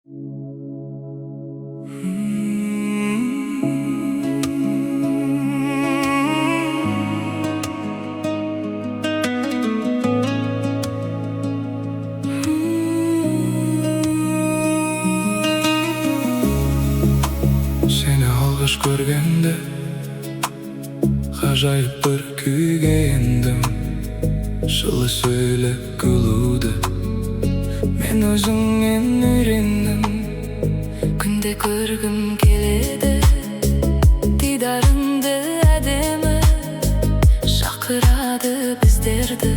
Seni alғаш көргенде ғажайып бір күйге ендім. Жылы сөйлеп күлуді мен өзіңнен үйрендім. Күнде көргім келеді дидарыңды әдемі, шақырады біздерді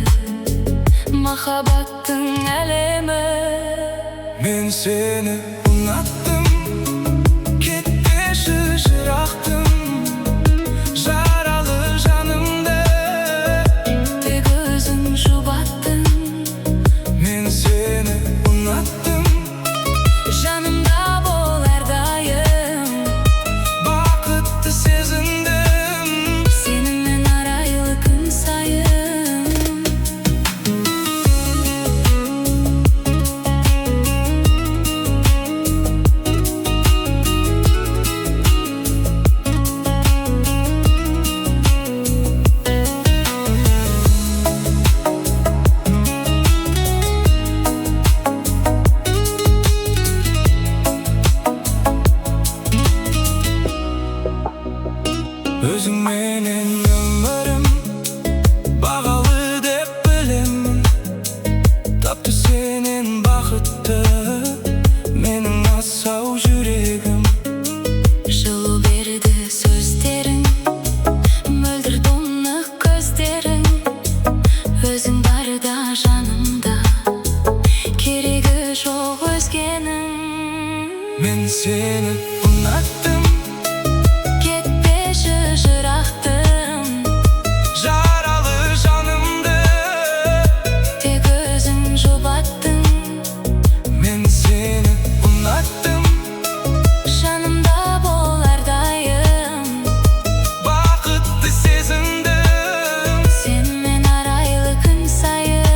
махаббаттың әлемі. Мен сені ұнаттым, кетпеші жырақтым, жаралы жанымды тек өзің жұбаттың. мен сені ұнаттым, Жанымда бол әрдайым, бақытты сезіндім. сенімен арайлы күн сайын. Өзің менен өмірім бағалы деп білемін. Тапты сенен бақытты менің асау жүрегім. Жылу берді сөздерің, мөлдір тұнық көздерің. Өзің барда жанымда, керегі жоқ өзгенің. Мен сені ұнаттым, Кетпеші жырақтым, жаралы жанымды тек өзің жұбаттың. мен сені ұнаттым, Жанымда бол әрдайым, бақытты сезіндім. сенімен арайлы күн сайын.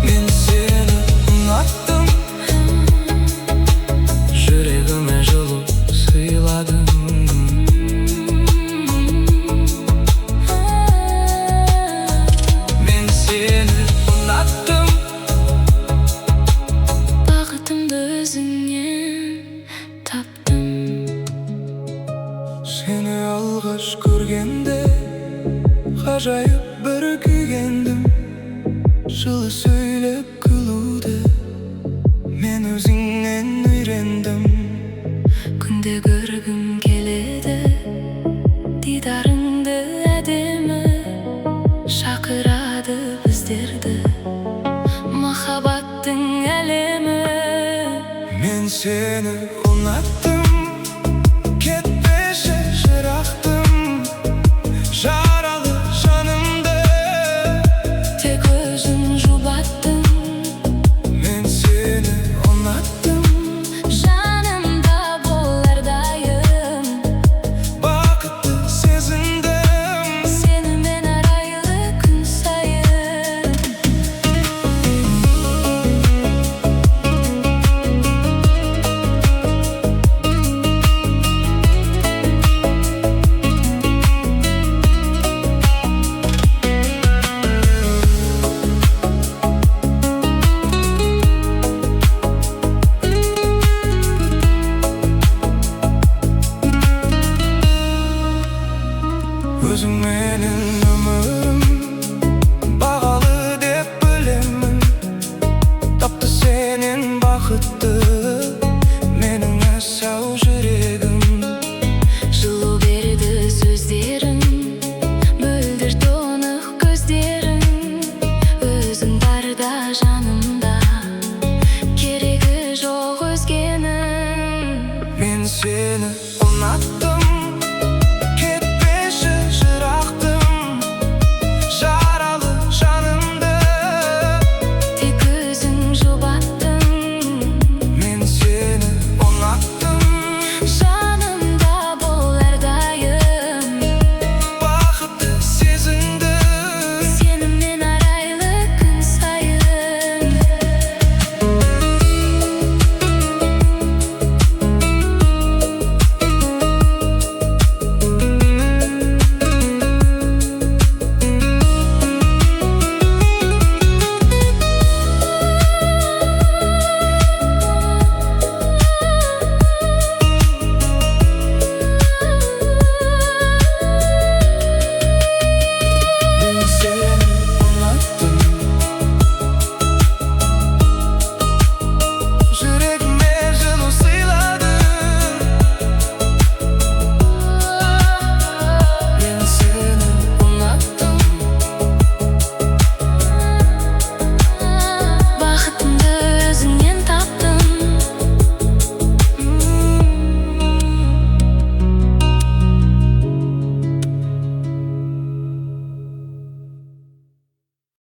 Мен сені ұнаттым, жүрегіме жылу сыйладың. Мен сені ұнаттым, Бақытымды өзіңнен таптым. сені алғаш көргенде ғажайып бір күйгендім. Жылы сөйлеп күлуді мен өзіңнен үйрендім. Күнде көргім келеді дидарыңды әдемі, шақырады біздерді махаббаттың әлемі. Мен сені ұнаттым, кетпеші жырақтым, жаралы жанымды Тек өзің жұбаттың. мен сені ұнаттым, Жанымда бол әрдайым, бақытты сезіндім. сенімен арайлы күн сайын. Өзің менен өмір